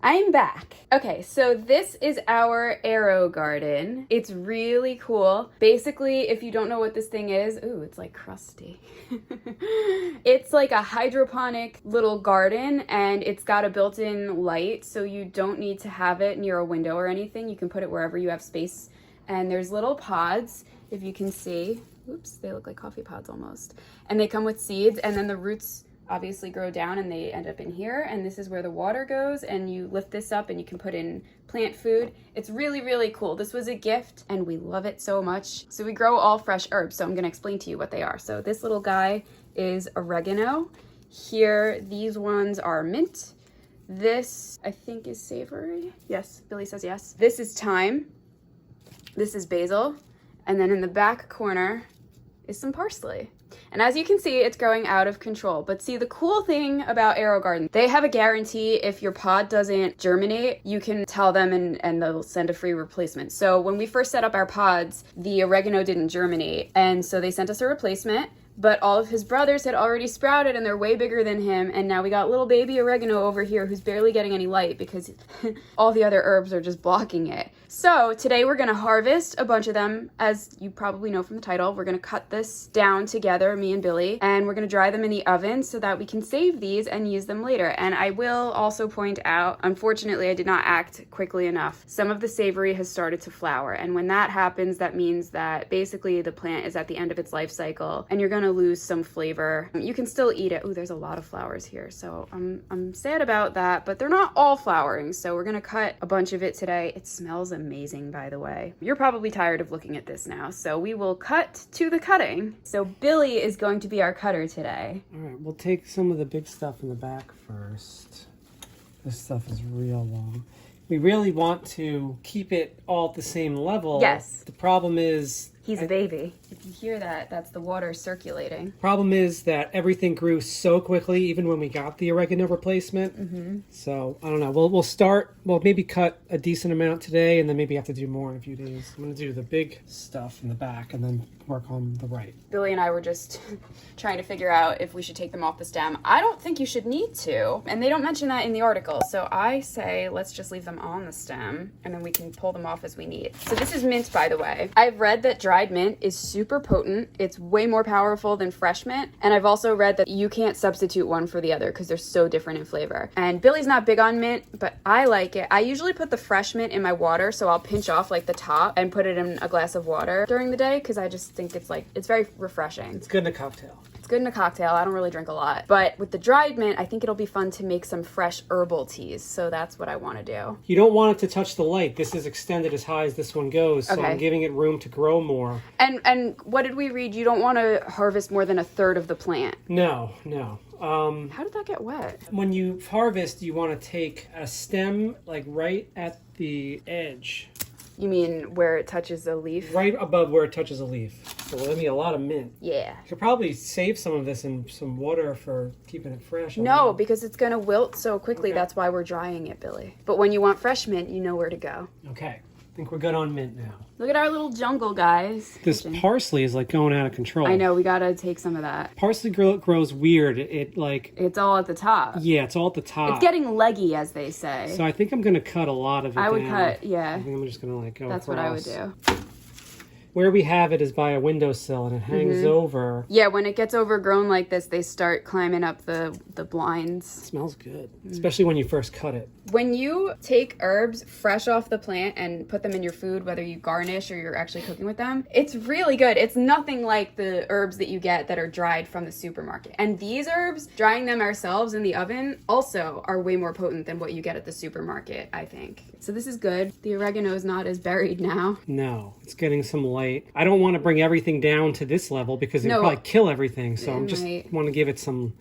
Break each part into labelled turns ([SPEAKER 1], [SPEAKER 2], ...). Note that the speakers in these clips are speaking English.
[SPEAKER 1] I'm back. Okay, so this is our AeroGarden. It's really cool. Basically, if you don't know what this thing is, ooh, it's like crusty. It's like a hydroponic little garden, and it's got a built-in light, so you don't need to have it near a window or anything. You can put it wherever you have space. And there's little pods, if you can see. Oops, they look like coffee pods almost. And they come with seeds, and then the roots obviously grow down and they end up in here, and this is where the water goes, and you lift this up and you can put in plant food. It's really, really cool. This was a gift and we love it so much. So we grow all fresh herbs, so I'm gonna explain to you what they are. So this little guy is oregano. Here, these ones are mint. This, I think, is savory. Yes, Billy says yes. This is thyme. This is basil. And then in the back corner is some parsley. And as you can see, it's growing out of control. But see, the cool thing about AeroGarden, they have a guarantee if your pod doesn't germinate, you can tell them and they'll send a free replacement. So when we first set up our pods, the oregano didn't germinate. And so they sent us a replacement, but all of his brothers had already sprouted and they're way bigger than him. And now we got little baby oregano over here who's barely getting any light because all the other herbs are just blocking it. So today we're gonna harvest a bunch of them. As you probably know from the title, we're gonna cut this down together, me and Billy, and we're gonna dry them in the oven so that we can save these and use them later. And I will also point out, unfortunately, I did not act quickly enough. Some of the savory has started to flower. And when that happens, that means that basically the plant is at the end of its life cycle and you're gonna lose some flavor. You can still eat it. Ooh, there's a lot of flowers here. So I'm sad about that, but they're not all flowering. So we're gonna cut a bunch of it today. It smells amazing, by the way. You're probably tired of looking at this now, so we will cut to the cutting. So Billy is going to be our cutter today.
[SPEAKER 2] All right, we'll take some of the big stuff in the back first. This stuff is real long. We really want to keep it all at the same level.
[SPEAKER 1] Yes.
[SPEAKER 2] The problem is...
[SPEAKER 1] He's a baby. If you hear that, that's the water circulating.
[SPEAKER 2] Problem is that everything grew so quickly, even when we got the oregano replacement. So, I don't know. We'll start, maybe cut a decent amount today, and then maybe have to do more in a few days. I'm going to do the big stuff in the back and then work on the right.
[SPEAKER 1] Billy and I were just trying to figure out if we should take them off the stem. I don't think you should need to, and they don't mention that in the article. So I say let's just leave them on the stem, and then we can pull them off as we need. So this is mint, by the way. I've read that dried mint is super potent. It's way more powerful than fresh mint. And I've also read that you can't substitute one for the other because they're so different in flavor. And Billy's not big on mint, but I like it. I usually put the fresh mint in my water, so I'll pinch off like the top and put it in a glass of water during the day because I just think it's very refreshing.
[SPEAKER 2] It's good in a cocktail.
[SPEAKER 1] It's good in a cocktail. I don't really drink a lot. But with the dried mint, I think it'll be fun to make some fresh herbal teas. So that's what I want to do.
[SPEAKER 2] You don't want it to touch the light. This is extended as high as this one goes, so
[SPEAKER 1] Okay.
[SPEAKER 2] I'm giving it room to grow more.
[SPEAKER 1] And what did we read? You don't want to harvest more than a third of the plant.
[SPEAKER 2] No.
[SPEAKER 1] How did that get wet?
[SPEAKER 2] When you harvest, you want to take a stem like right at the edge.
[SPEAKER 1] You mean where it touches a leaf?
[SPEAKER 2] Right above where it touches a leaf. So we'll give me a lot of mint.
[SPEAKER 1] Yeah.
[SPEAKER 2] You could probably save some of this in some water for keeping it fresh.
[SPEAKER 1] No, because it's going to wilt so quickly.
[SPEAKER 2] Okay.
[SPEAKER 1] That's why we're drying it, Billy. But when you want fresh mint, you know where to go.
[SPEAKER 2] Okay. I think we're good on mint now.
[SPEAKER 1] Look at our little jungle, guys.
[SPEAKER 2] This parsley is like going out of control.
[SPEAKER 1] I know, we got to take some of that.
[SPEAKER 2] Parsley grows weird.
[SPEAKER 1] It's all at the top.
[SPEAKER 2] Yeah, it's all at the top.
[SPEAKER 1] It's getting leggy, as they say.
[SPEAKER 2] So I think I'm going to cut a lot of it
[SPEAKER 1] I would
[SPEAKER 2] down.
[SPEAKER 1] cut, yeah.
[SPEAKER 2] I think I'm just going to go
[SPEAKER 1] That's
[SPEAKER 2] across.
[SPEAKER 1] what I would do.
[SPEAKER 2] Where we have it is by a windowsill, and it hangs over.
[SPEAKER 1] Yeah, when it gets overgrown like this, they start climbing up the blinds.
[SPEAKER 2] It smells good, especially when you first cut it.
[SPEAKER 1] When you take herbs fresh off the plant and put them in your food, whether you garnish or you're actually cooking with them, it's really good. It's nothing like the herbs that you get that are dried from the supermarket. And these herbs, drying them ourselves in the oven, also are way more potent than what you get at the supermarket, I think. So this is good. The oregano is not as buried now.
[SPEAKER 2] No, it's getting some light. I don't want to bring everything down to this level because it would probably kill everything. So I just want to give it some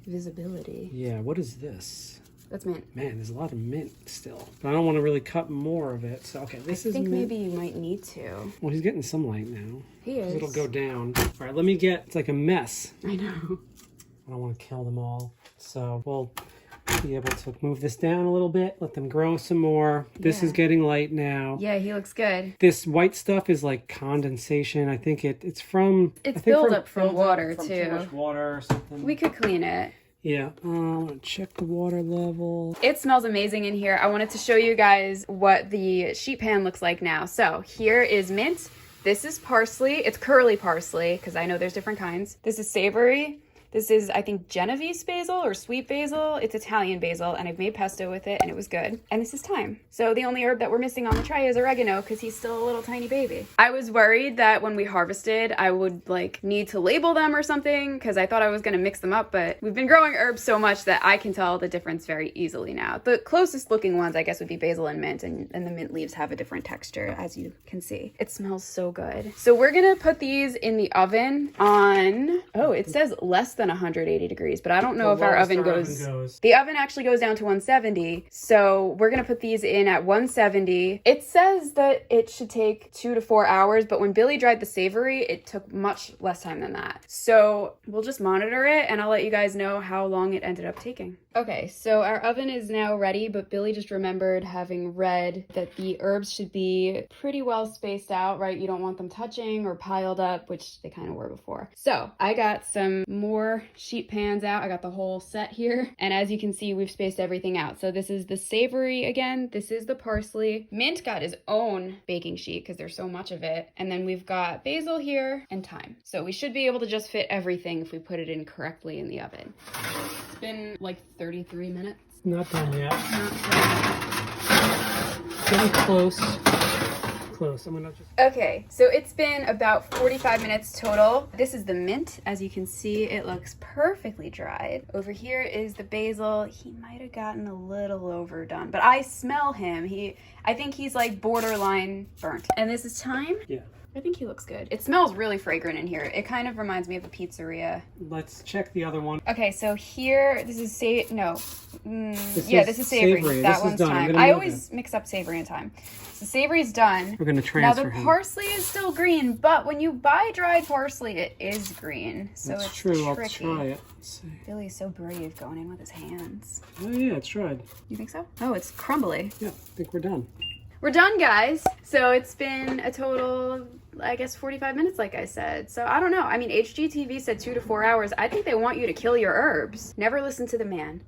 [SPEAKER 1] visibility.
[SPEAKER 2] Yeah, what is this?
[SPEAKER 1] That's mint.
[SPEAKER 2] Man, there's a lot of mint still. But I don't want to really cut more of it. So, okay, this is mint.
[SPEAKER 1] I think maybe you might need to.
[SPEAKER 2] Well, he's getting some light now.
[SPEAKER 1] He is.
[SPEAKER 2] It'll go down. All right, let me it's like a mess.
[SPEAKER 1] I know.
[SPEAKER 2] I don't want to kill them all. So we'll be able to move this down a little bit, let them grow some more. This is getting light now.
[SPEAKER 1] Yeah, he looks good.
[SPEAKER 2] This white stuff is like condensation. I think it's from...
[SPEAKER 1] It's buildup from water,
[SPEAKER 2] from
[SPEAKER 1] too.
[SPEAKER 2] Too much water or something.
[SPEAKER 1] We could clean it.
[SPEAKER 2] Yeah, I want to check the water level.
[SPEAKER 1] It smells amazing in here. I wanted to show you guys what the sheet pan looks like now. So here is mint. This is parsley. It's curly parsley because I know there's different kinds. This is savory. This is, I think, Genovese basil or sweet basil. It's Italian basil, and I've made pesto with it, and it was good. And this is thyme. So the only herb that we're missing on the tray is oregano because he's still a little tiny baby. I was worried that when we harvested, I would like need to label them or something because I thought I was going to mix them up, but we've been growing herbs so much that I can tell the difference very easily now. The closest looking ones, I guess, would be basil and mint, and the mint leaves have a different texture, as you can see. It smells so good. So we're going to put these in the oven on, oh, it says less than 180 degrees, but I don't know if our oven goes. The oven actually goes down to 170, so we're gonna put these in at 170. It says that it should take 2 to 4 hours, but when Billy dried the savory, it took much less time than that. So we'll just monitor it, and I'll let you guys know how long it ended up taking. Okay, so our oven is now ready, but Billy just remembered, having read, that the herbs should be pretty well spaced out, right? You don't want them touching or piled up, which they kind of were before. So I got some more sheet pans out. I got the whole set here. And as you can see, we've spaced everything out. So this is the savory again. This is the parsley. Mint got his own baking sheet because there's so much of it. And then we've got basil here and thyme. So we should be able to just fit everything if we put it in correctly in the oven. It's been like 33 minutes.
[SPEAKER 2] Not done yet.
[SPEAKER 1] Not done.
[SPEAKER 2] Getting close. I'm gonna just...
[SPEAKER 1] Okay, so it's been about 45 minutes total. This is the mint. As you can see, it looks perfectly dried. Over here is the basil. He might have gotten a little overdone, but I smell him. I think he's like borderline burnt. And this is thyme.
[SPEAKER 2] Yeah.
[SPEAKER 1] I think he looks good. It smells really fragrant in here. It kind of reminds me of a pizzeria.
[SPEAKER 2] Let's check the other one.
[SPEAKER 1] Okay, so here, this is this is savory.
[SPEAKER 2] Savory.
[SPEAKER 1] That
[SPEAKER 2] This is
[SPEAKER 1] one's
[SPEAKER 2] done.
[SPEAKER 1] thyme. I always mix up savory and thyme. So savory's done.
[SPEAKER 2] We're gonna transfer
[SPEAKER 1] Now the
[SPEAKER 2] him.
[SPEAKER 1] parsley is still green, but when you buy dried parsley, it is green. So
[SPEAKER 2] That's
[SPEAKER 1] it's
[SPEAKER 2] true.
[SPEAKER 1] tricky.
[SPEAKER 2] I'll try it. Let's see.
[SPEAKER 1] Billy's so brave going in with his hands.
[SPEAKER 2] Oh yeah, it's dried.
[SPEAKER 1] You think so? Oh, it's crumbly.
[SPEAKER 2] Yeah, I think we're done.
[SPEAKER 1] We're done, guys. So it's been a total, I guess, 45 minutes, like I said. So I don't know. I mean, HGTV said 2 to 4 hours. I think they want you to kill your herbs. Never listen to the man.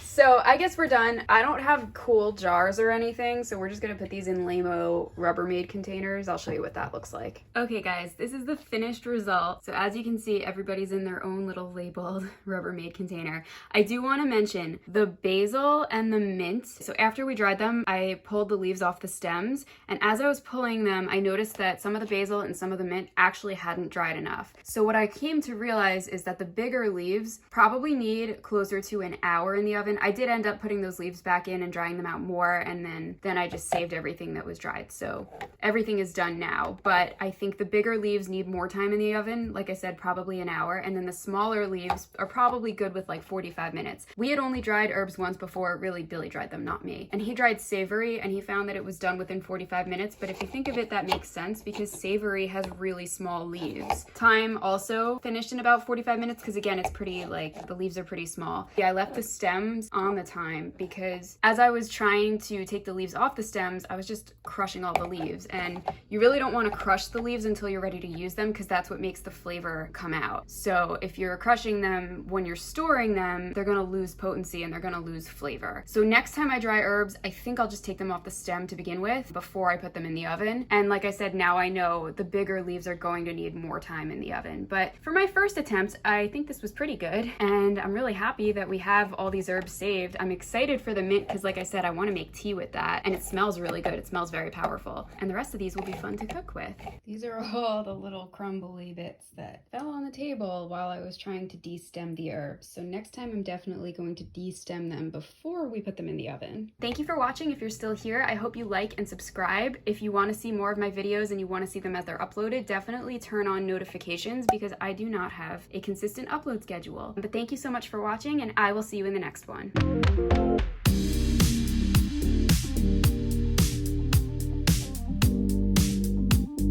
[SPEAKER 1] So I guess we're done. I don't have cool jars or anything, so we're just gonna put these in Lamo Rubbermaid containers. I'll show you what that looks like. Okay guys, this is the finished result. So as you can see, everybody's in their own little labeled Rubbermaid container. I do wanna mention the basil and the mint. So after we dried them, I pulled the leaves off the stems, and as I was pulling them, I noticed that some of the basil and some of the mint actually hadn't dried enough. So what I came to realize is that the bigger leaves probably need closer to an hour in the oven. I did end up putting those leaves back in and drying them out more, and then I just saved everything that was dried. So everything is done now, but I think the bigger leaves need more time in the oven. Like I said, probably an hour, and then the smaller leaves are probably good with like 45 minutes. We had only dried herbs once before. Really, Billy dried them, not me. And he dried savory, and he found that it was done within 45 minutes, but if you think of it, that makes sense because savory has really small leaves. Thyme also finished in about 45 minutes because again, it's pretty, like, the leaves are pretty small. Yeah, I left the stems on the thyme because as I was trying to take the leaves off the stems, I was just crushing all the leaves, and you really don't want to crush the leaves until you're ready to use them because that's what makes the flavor come out. So if you're crushing them when you're storing them, they're gonna lose potency and they're gonna lose flavor. So next time I dry herbs, I think I'll just take them off the stem to begin with before I put them in the oven. And like I said, now I know the bigger leaves are going to need more time in the oven. But for my first attempt, I think this was pretty good, and I'm really happy that we have all these herbs saved. I'm excited for the mint because like I said, I want to make tea with that, and it smells really good. It smells very powerful, and the rest of these will be fun to cook with. These are all the little crumbly bits that fell on the table while I was trying to de-stem the herbs. So next time I'm definitely going to de-stem them before we put them in the oven. Thank you for watching. If you're still here, I hope you like and subscribe. If you want to see more of my videos and you want to see them as they're uploaded, definitely turn on notifications because I do not have a consistent upload schedule. But thank you so much for watching, and I will see you in the next one.